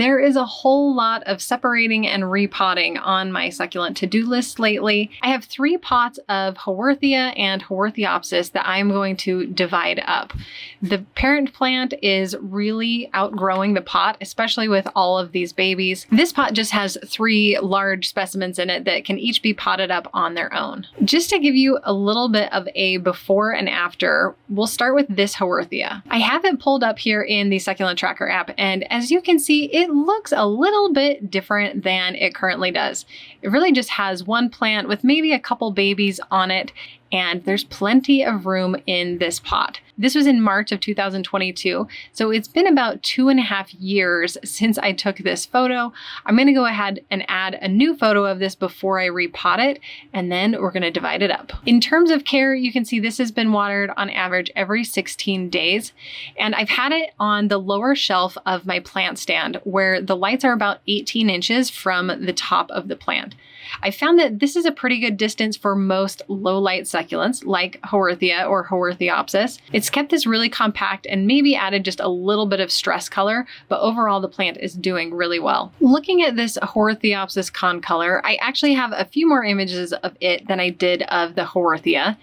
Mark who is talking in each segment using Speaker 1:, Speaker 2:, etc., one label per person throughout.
Speaker 1: There is a whole lot of separating and repotting on my succulent to-do list lately. I have 3 pots of Haworthia and Haworthiopsis that I'm going to divide up. The parent plant is really outgrowing the pot, especially with all of these babies. This pot just has 3 large specimens in it that can each be potted up on their own. Just to give you a little bit of a before and after, we'll start with this Haworthia. I have it pulled up here in the Succulent Tracker app, and as you can see, it looks a little bit different than it currently does. It really just has one plant with maybe a couple babies on it, and there's plenty of room in this pot. This was in March of 2022, so it's been about 2.5 years since I took this photo. I'm gonna go ahead and add a new photo of this before I repot it, and then we're gonna divide it up. In terms of care, you can see this has been watered on average every 16 days, and I've had it on the lower shelf of my plant stand where the lights are about 18 inches from the top of the plant. I found that this is a pretty good distance for most low light succulents like Haworthia or Haworthiopsis. It's kept this really compact and maybe added just a little bit of stress color, but overall the plant is doing really well. Looking at this Haworthiopsis concolor, I actually have a few more images of it than I did of the Haworthia.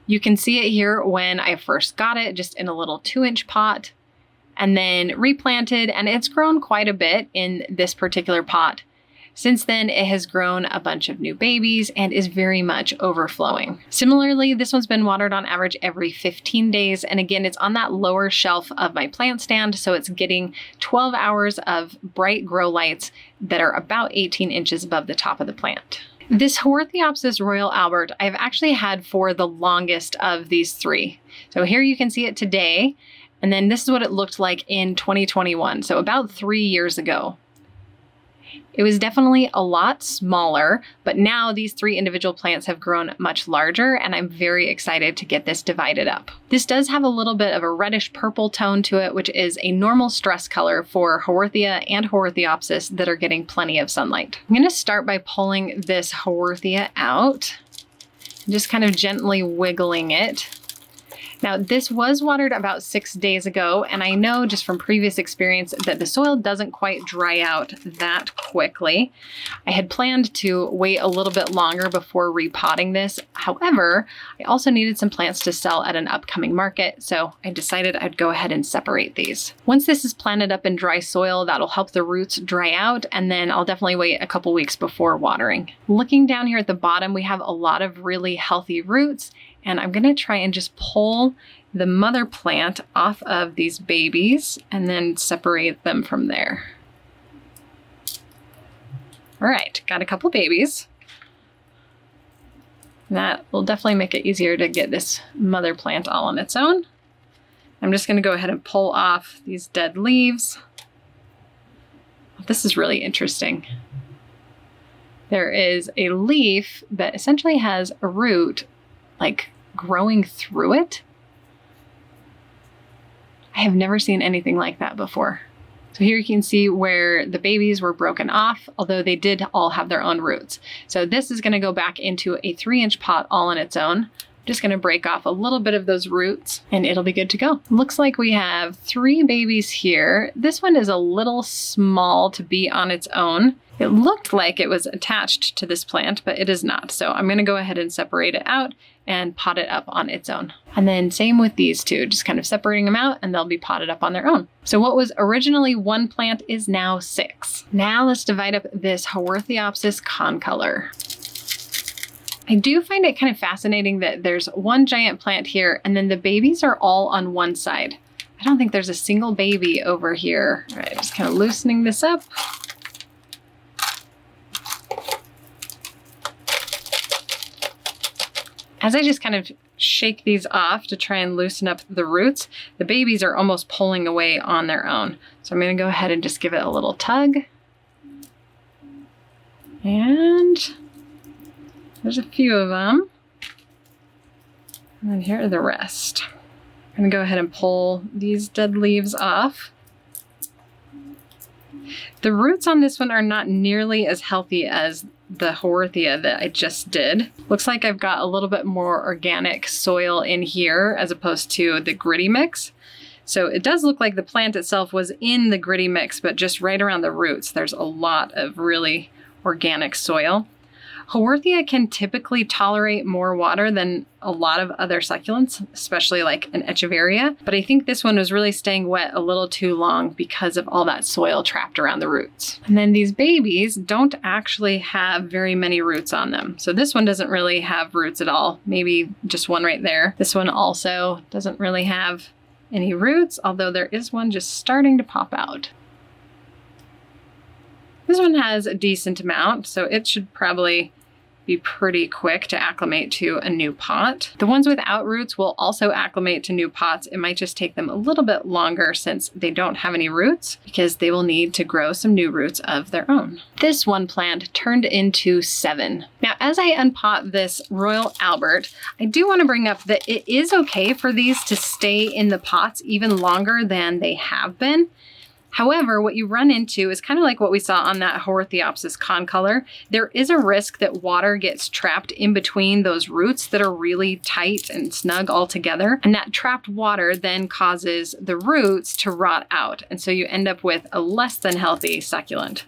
Speaker 1: You can see it here when I first got it, just in a little 2-inch pot, and then replanted, and it's grown quite a bit in this particular pot. Since then, it has grown a bunch of new babies and is very much overflowing. Similarly, this one's been watered on average every 15 days. And again, it's on that lower shelf of my plant stand, so it's getting 12 hours of bright grow lights that are about 18 inches above the top of the plant. This Haworthiopsis Royal Albert I've actually had for the longest of these 3. So here you can see it today, and then this is what it looked like in 2021, so about 3 years ago. It was definitely a lot smaller, but now these 3 individual plants have grown much larger, and I'm very excited to get this divided up. This does have a little bit of a reddish purple tone to it, which is a normal stress color for Haworthia and Haworthiopsis that are getting plenty of sunlight. I'm going to start by pulling this Haworthia out, just kind of gently wiggling it. Now, this was watered about 6 days ago, and I know just from previous experience that the soil doesn't quite dry out that quickly. I had planned to wait a little bit longer before repotting this. However, I also needed some plants to sell at an upcoming market, so I decided I'd go ahead and separate these. Once this is planted up in dry soil, that'll help the roots dry out, and then I'll definitely wait a couple weeks before watering. Looking down here at the bottom, we have a lot of really healthy roots, and I'm gonna try and just pull the mother plant off of these babies and then separate them from there. All right, got a couple babies. That will definitely make it easier to get this mother plant all on its own. I'm just gonna go ahead and pull off these dead leaves. This is really interesting. There is a leaf that essentially has a root like growing through it. I have never seen anything like that before. So here you can see where the babies were broken off, although they did all have their own roots. So this is going to go back into a 3-inch pot all on its own. I'm just going to break off a little bit of those roots and it'll be good to go. Looks like we have 3 babies here. This one is a little small to be on its own. It looked like it was attached to this plant, but it is not. So I'm going to go ahead and separate it out and pot it up on its own. And then same with these 2, just kind of separating them out and they'll be potted up on their own. So what was originally 1 plant is now 6. Now let's divide up this Haworthiopsis concolor. I do find it kind of fascinating that there's 1 giant plant here and then the babies are all on one side. I don't think there's a single baby over here. All right, just kind of loosening this up. As I just kind of shake these off to try and loosen up the roots, the babies are almost pulling away on their own. So I'm going to go ahead and just give it a little tug. And there's a few of them. And then here are the rest. I'm going to go ahead and pull these dead leaves off. The roots on this one are not nearly as healthy as the Haworthia that I just did. Looks like I've got a little bit more organic soil in here as opposed to the gritty mix. So it does look like the plant itself was in the gritty mix, but just right around the roots, there's a lot of really organic soil. Haworthia can typically tolerate more water than a lot of other succulents, especially like an echeveria, but I think this one was really staying wet a little too long because of all that soil trapped around the roots. And then these babies don't actually have very many roots on them. So this one doesn't really have roots at all, maybe just one right there. This one also doesn't really have any roots, although there is one just starting to pop out. This one has a decent amount, so it should probably be pretty quick to acclimate to a new pot. The ones without roots will also acclimate to new pots. It might just take them a little bit longer since they don't have any roots, because they will need to grow some new roots of their own. This one plant turned into 7. Now, as I unpot this Royal Albert, I do want to bring up that it is okay for these to stay in the pots even longer than they have been. However, what you run into is kind of like what we saw on that Haworthiopsis concolor. There is a risk that water gets trapped in between those roots that are really tight and snug all together. And that trapped water then causes the roots to rot out. And so you end up with a less than healthy succulent.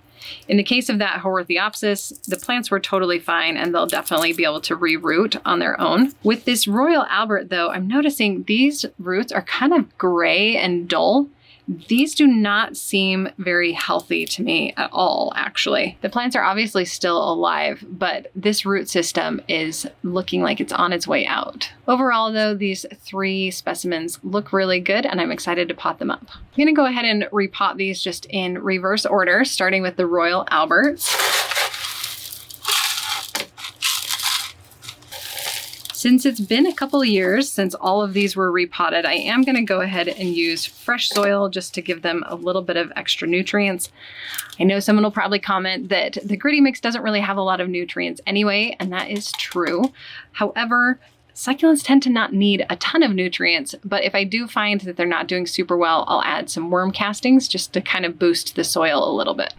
Speaker 1: In the case of that Haworthiopsis, the plants were totally fine and they'll definitely be able to reroot on their own. With this Royal Albert though, I'm noticing these roots are kind of gray and dull. These do not seem very healthy to me at all, actually. The plants are obviously still alive, but this root system is looking like it's on its way out. Overall, though, these 3 specimens look really good, and I'm excited to pot them up. I'm gonna go ahead and repot these just in reverse order, starting with the Royal Alberts. Since it's been a couple years since all of these were repotted, I am going to go ahead and use fresh soil just to give them a little bit of extra nutrients. I know someone will probably comment that the gritty mix doesn't really have a lot of nutrients anyway, and that is true. However, succulents tend to not need a ton of nutrients, but if I do find that they're not doing super well, I'll add some worm castings just to kind of boost the soil a little bit.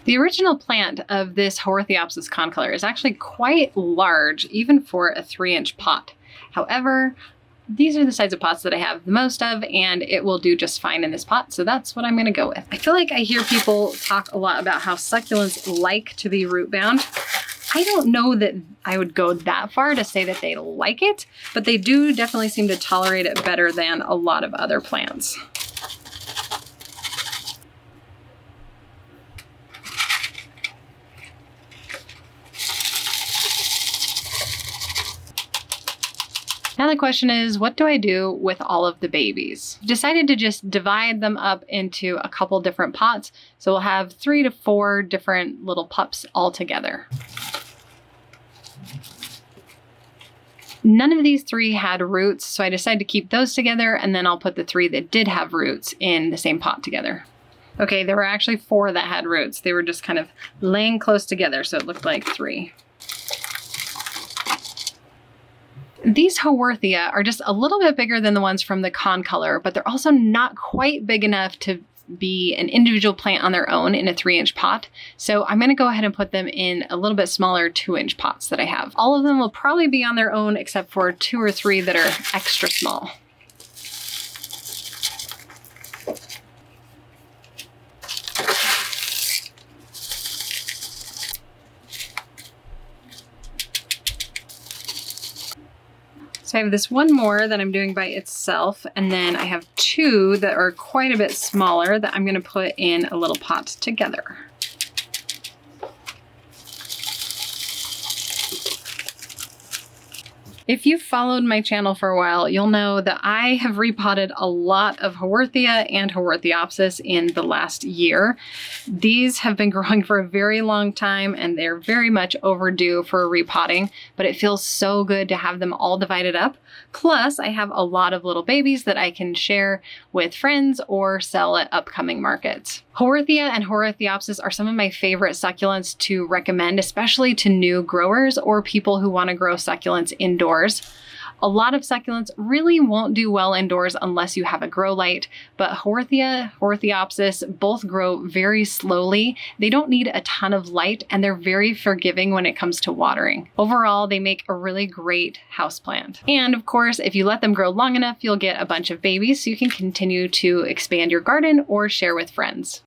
Speaker 1: The original plant of this Haworthiopsis concolor is actually quite large, even for a 3-inch pot. However, these are the size of pots that I have the most of, and it will do just fine in this pot, so that's what I'm gonna go with. I feel like I hear people talk a lot about how succulents like to be root bound. I don't know that I would go that far to say that they like it, but they do definitely seem to tolerate it better than a lot of other plants. Now the question is, what do I do with all of the babies? I've decided to just divide them up into a couple different pots. So we'll have 3 to 4 different little pups all together. None of these 3 had roots, so I decided to keep those together, and then I'll put the 3 that did have roots in the same pot together. Okay, there were actually 4 that had roots. They were just kind of laying close together, so it looked like 3. These Haworthia are just a little bit bigger than the ones from the concolor, but they're also not quite big enough to be an individual plant on their own in a 3-inch pot. So I'm gonna go ahead and put them in a little bit smaller 2-inch pots that I have. All of them will probably be on their own except for 2 or 3 that are extra small. So I have this one more that I'm doing by itself, and then I have 2 that are quite a bit smaller that I'm going to put in a little pot together. If you've followed my channel for a while, you'll know that I have repotted a lot of Haworthia and Haworthiopsis in the last year. These have been growing for a very long time and they're very much overdue for repotting, but it feels so good to have them all divided up. Plus, I have a lot of little babies that I can share with friends or sell at upcoming markets. Haworthia and Haworthiopsis are some of my favorite succulents to recommend, especially to new growers or people who want to grow succulents indoors. A lot of succulents really won't do well indoors unless you have a grow light, but Haworthia, Haworthiopsis both grow very slowly. They don't need a ton of light, and they're very forgiving when it comes to watering. Overall, they make a really great houseplant. And of course, if you let them grow long enough, you'll get a bunch of babies so you can continue to expand your garden or share with friends.